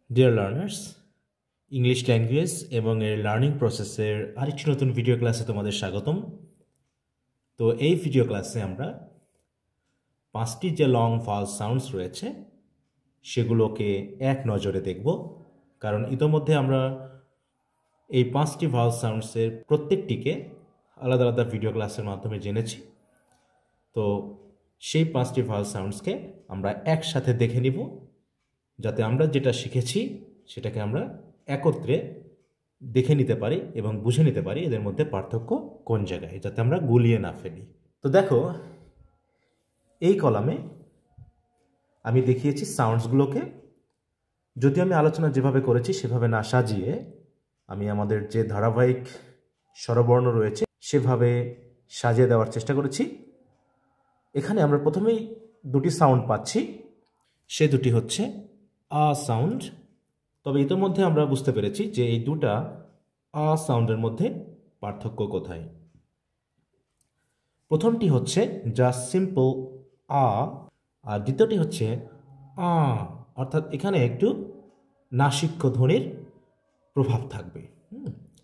Dear learners, English language এবং এর learning প্রসেসের আরেকটি নতুন ভিডিও ক্লাসে তোমাদের স্বাগতম। তো এই ভিডিও ক্লাসে আমরা 5টি যে লং ভাওয়াল সাউন্ডস রয়েছে সেগুলোকে এক নজরে দেখব, কারণ ইতোমধ্যে আমরা এই 5টি ভাওয়াল সাউন্ডসের প্রত্যেকটিকে আলাদা আলাদা ভিডিও ক্লাসের মাধ্যমে জেনেছি। তো সেই 5টি ভাওয়াল সাউন্ডসকে আমরা একসাথে দেখে নিব, যাতে আমরা যেটা শিখেছি সেটাকে আমরা একত্রে দেখে নিতে পারি এবং বুঝে নিতে পারি এদের মধ্যে পার্থক্য কোন জায়গায়, যাতে আমরা গুলিয়ে না ফেলি। তো দেখো, এই কলামে আমি দেখিয়েছি সাউন্ডসগুলোকে। যদি আমি আলোচনা যেভাবে করেছি সেভাবে না সাজিয়ে আমি আমাদের যে ধারাবাহিক স্বরবর্ণ রয়েছে সেভাবে সাজিয়ে দেওয়ার চেষ্টা করেছি। এখানে আমরা প্রথমেই দুটি সাউন্ড পাচ্ছি, সে দুটি হচ্ছে আ সাউন্ড। তবে ইতোমধ্যে আমরা বুঝতে পেরেছি যে এই দুটা আ সাউন্ডের মধ্যে পার্থক্য কোথায়। প্রথমটি হচ্ছে জাস্ট সিম্পল আ, আর দ্বিতীয়টি হচ্ছে আ, অর্থাৎ এখানে একটু নাসিক্য ধ্বনির প্রভাব থাকবে।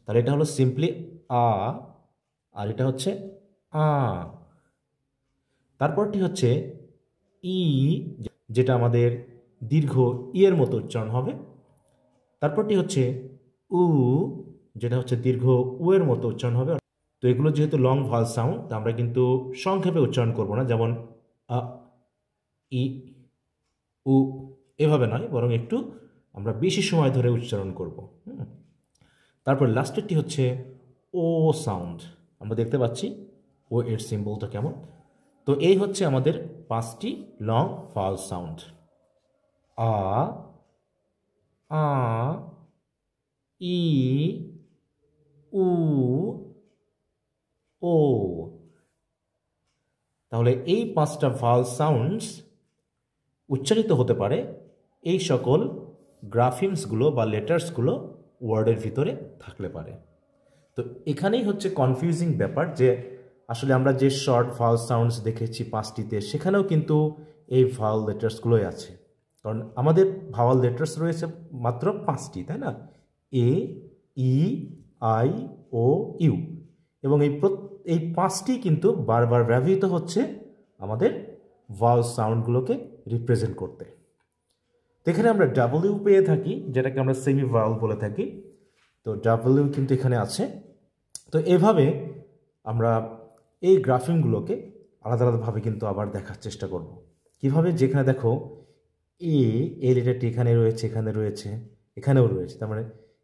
তাহলে এটা হলো সিম্পলি আ, আর এটা হচ্ছে আ। তারপরটি হচ্ছে ই, যেটা আমাদের দীর্ঘ ইয়ের মতো উচ্চারণ হবে। তারপরটি হচ্ছে উ, যেটা হচ্ছে দীর্ঘ উ এর মতো উচ্চারণ হবে। তো এগুলো যেহেতু লং ভাওয়াল সাউন্ড, আমরা কিন্তু সংক্ষেপে উচ্চারণ করব না, যেমন আ, ই, উ এভাবে নয়, বরং একটু আমরা বেশি সময় ধরে উচ্চারণ করব। তারপর লাস্টেরটি হচ্ছে ও সাউন্ড। আমরা দেখতে পাচ্ছি ও এর সিম্বলটা কেমন। তো এই হচ্ছে আমাদের 5টি লং ভাওয়াল সাউন্ড: আ, আ, ই, উ, ও। তাহলে এই 5টা ভাওয়াল সাউন্ডস উচ্চারিত হতে পারে এই সকল গ্রাফিমসগুলো বা লেটার্সগুলো ওয়ার্ডের ভিতরে থাকলে পারে। তো এখানেই হচ্ছে কনফিউজিং ব্যাপার, যে আসলে আমরা যে শর্ট ভাওয়াল সাউন্ডস দেখেছি 5টিতে, সেখানেও কিন্তু এই ভাওয়াল লেটার্সগুলোই আছে। কারণ আমাদের ভাওয়াল লেটার্স রয়েছে মাত্র 5টি, তাই না? এ, ই, আই, ও, ইউ। এবং এই 5টি কিন্তু বারবার ব্যবহৃত হচ্ছে আমাদের ভাওয়াল সাউন্ডগুলোকে রিপ্রেজেন্ট করতে। তো এখানে আমরা ডাব্লিউ পেয়ে থাকি, যেটাকে আমরা সেমি ভাওয়াল বলে থাকি। তো ডাব্লিউ কিন্তু এখানে আছে। তো এভাবে আমরা এই গ্রাফিমগুলোকে আলাদা আলাদাভাবে কিন্তু আবার দেখার চেষ্টা করব। কিভাবে? যেখানে দেখো এই লেটারটি এখানে রয়েছে, এখানে রয়েছে, এখানেও রয়েছে। তার মানে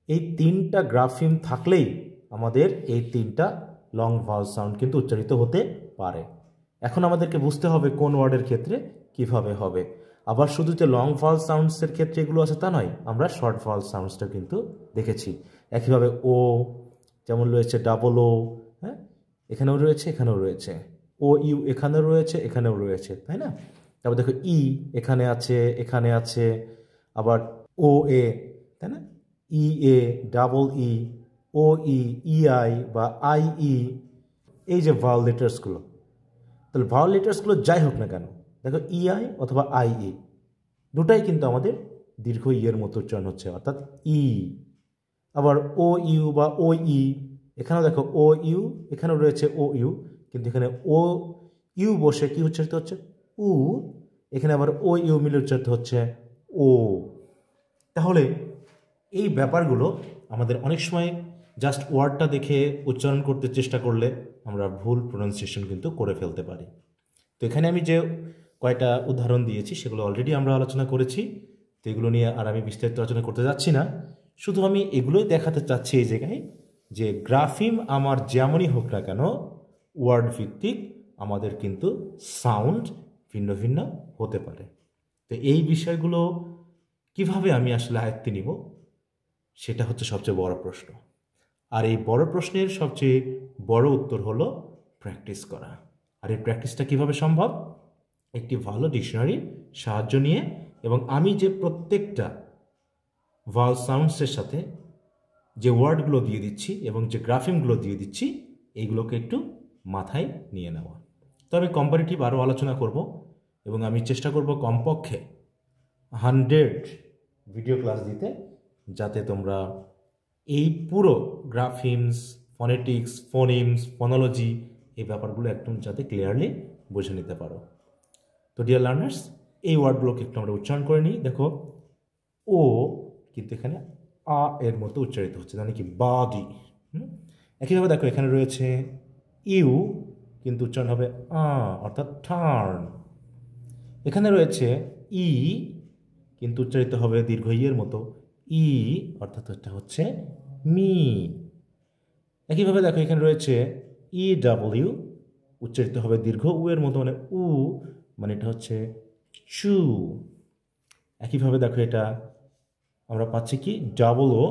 এই 3টা গ্রাফিম থাকলেই আমাদের এই 3টা লং ভাওয়াল সাউন্ড কিন্তু উচ্চারিত হতে পারে। এখন আমাদেরকে বুঝতে হবে কোন ওয়ার্ডের ক্ষেত্রে কিভাবে হবে। আবার শুধু যে লং ভাওয়াল সাউন্ডসের ক্ষেত্রে এগুলো আছে তা নয়, আমরা শর্ট ভাওয়াল সাউন্ডসটা কিন্তু দেখেছি। একইভাবে ও, যেমন রয়েছে ডাবল ও, হ্যাঁ, এখানেও রয়েছে, এখানেও রয়েছে। ও ইউ এখানেও রয়েছে, এখানেও রয়েছে, তাই না? তারপর দেখো ই এখানে আছে, এখানে আছে। আবার ও এ, তাই না? E A, double E, O E, E I বা আই ই, এই যে ভাওয়াল লেটার্সগুলো। তাহলে ভাওয়াল লেটার্সগুলো যাই হোক না কেন, দেখো ই আই অথবা আই ই দুটাই কিন্তু আমাদের দীর্ঘ ইয়ের মতো উচ্চারণ হচ্ছে, অর্থাৎ ই। আবার ও ইউ বা ও ই, এখানেও দেখো ও ইউ, এখানেও রয়েছে ও ইউ, কিন্তু এখানে ও ইউ বসে কি উচ্চারিত হচ্ছে? উ। এখানে আবার ও ইউ মিলে উচ্চারিত হচ্ছে ও। তাহলে এই ব্যাপারগুলো আমাদের অনেক সময় জাস্ট ওয়ার্ডটা দেখে উচ্চারণ করতে চেষ্টা করলে আমরা ভুল প্রোনাউন্সিয়েশন কিন্তু করে ফেলতে পারি। তো এখানে আমি যে কয়টা উদাহরণ দিয়েছি সেগুলো অলরেডি আমরা আলোচনা করেছি। তো এগুলো নিয়ে আর আমি বিস্তারিত আলোচনা করতে যাচ্ছি না। শুধু আমি এগুলোই দেখাতে চাচ্ছি এই জায়গায়, যে গ্রাফিম আমার যেমনই হোক না কেন, ওয়ার্ড ভিত্তিক আমাদের কিন্তু সাউন্ড ভিন্ন ভিন্ন হতে পারে। তো এই বিষয়গুলো কিভাবে আমি আসলে আয়ত্তে নিব, সেটা হচ্ছে সবচেয়ে বড় প্রশ্ন। আর এই বড় প্রশ্নের সবচেয়ে বড় উত্তর হলো প্র্যাকটিস করা। আর এই প্র্যাকটিসটা কিভাবে সম্ভব? একটি ভালো ডিকশনারির সাহায্য নিয়ে, এবং আমি যে প্রত্যেকটা ভাওয়াল সাউন্ডসের সাথে যে ওয়ার্ডগুলো দিয়ে দিচ্ছি এবং যে গ্রাফিমগুলো দিয়ে দিচ্ছি, এইগুলোকে একটু মাথায় নিয়ে নেওয়া। তো আমি কম্পারেটিভ আরও আলোচনা করব, এবং আমি চেষ্টা করব কমপক্ষে 100 ভিডিও ক্লাস দিতে, যাতে তোমরা এই পুরো গ্রাফিমস, ফনেটিক্স, ফোনিমস, ফোনোলজি এই ব্যাপারগুলো একদম যাতে ক্লিয়ারলি বুঝে নিতে পারো। তো ডিয়ার লার্নার্স, এই ওয়ার্ডগুলোকে একটু আমরা উচ্চারণ করে নিই। দেখো, ও কিন্তু এখানে আ এর মতো উচ্চারিত হচ্ছে, মানে কি বডি। একইভাবে দেখো, এখানে রয়েছে ইউ, কিন্তু উচ্চারণ হবে আ, অর্থাৎ টার্ন। এখানে রয়েছে ই, কিন্তু উচ্চারিত হবে দীর্ঘ ইয়ের মতো ই, অর্থাৎ এটা হচ্ছে মি। একইভাবে দেখো, এখানে রয়েছে ই ডাব্লিউ, উচ্চারিত হবে দীর্ঘ উ এর মতো, মানে উ, মানে এটা হচ্ছে চু। একইভাবে দেখো, এটা আমরা পাচ্ছি কি ডাবল ও,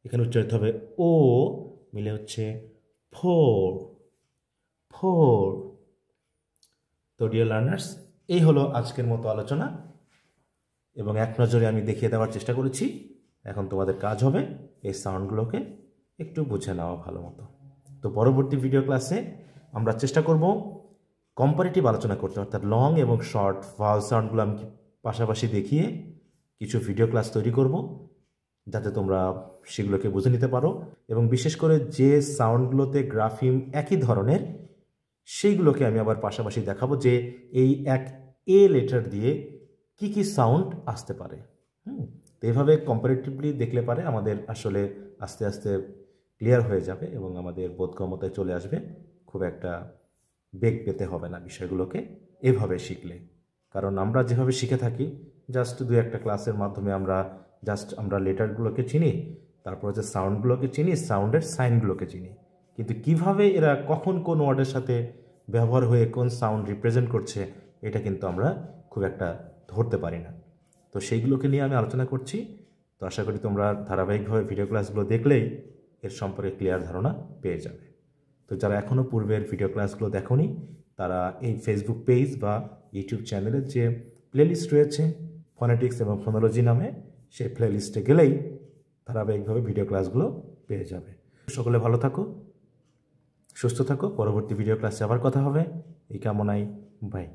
এখানে উচ্চারিত হবে ও, মিলে হচ্ছে ফোর, ফোর। তো ডিয়ার লার্নার্স, এই হলো আজকের মতো আলোচনা, এবং এক নজরে আমি দেখিয়ে দেওয়ার চেষ্টা করেছি। এখন তোমাদের কাজ হবে এই সাউন্ডগুলোকে একটু বুঝে নেওয়া ভালো মতো। তো পরবর্তী ভিডিও ক্লাসে আমরা চেষ্টা করব কম্পারেটিভ আলোচনা করতে, অর্থাৎ লং এবং শর্ট ভাওয়াল সাউন্ডগুলো আমি পাশাপাশি দেখিয়ে কিছু ভিডিও ক্লাস তৈরি করব, যাতে তোমরা সেগুলোকে বুঝে নিতে পারো, এবং বিশেষ করে যে সাউন্ডগুলোতে গ্রাফিম একই ধরনের সেইগুলোকে আমি আবার পাশাপাশি দেখাবো, যে এই এক এ লেটার দিয়ে কি কি সাউন্ড আসতে পারে। তো এইভাবে কম্পারেটিভলি দেখলে পারে আমাদের আসলে আস্তে আস্তে ক্লিয়ার হয়ে যাবে, এবং আমাদের বোধগম্যতায় চলে আসবে। খুব একটা বেগ পেতে হবে না বিষয়গুলোকে এভাবে শিখলে। কারণ আমরা যেভাবে শিখে থাকি, জাস্ট দু একটা ক্লাসের মাধ্যমে আমরা লেটারগুলোকে চিনি, তারপর হচ্ছে সাউন্ডগুলোকে চিনি, সাউন্ডের সাইনগুলোকে চিনি, কিন্তু কিভাবে এরা কখন কোন ওয়ার্ডের সাথে ব্যবহার হয়ে কোন সাউন্ড রিপ্রেজেন্ট করছে, এটা কিন্তু আমরা খুব একটা ধরতে পারি না। তো সেইগুলোকে নিয়ে আমি আলোচনা করছি। তো আশা করি তোমরা ধারাবাহিকভাবে ভিডিও ক্লাসগুলো দেখলেই এর সম্পর্কে ক্লিয়ার ধারণা পেয়ে যাবে। তো যারা এখনও পূর্বের ভিডিও ক্লাসগুলো দেখোনি, তারা এই ফেসবুক পেজ বা ইউটিউব চ্যানেলের যে প্লেলিস্ট রয়েছে ফনেটিক্স এবং ফোনোলজি নামে, সেই প্লেলিস্টে গেলেই ধারাবাহিকভাবে ভিডিও ক্লাসগুলো পেয়ে যাবে। সকলে ভালো থাকো, সুস্থ থাকো। পরবর্তী ভিডিও ক্লাসে আবার কথা হবে, এই কামনায়। বাই।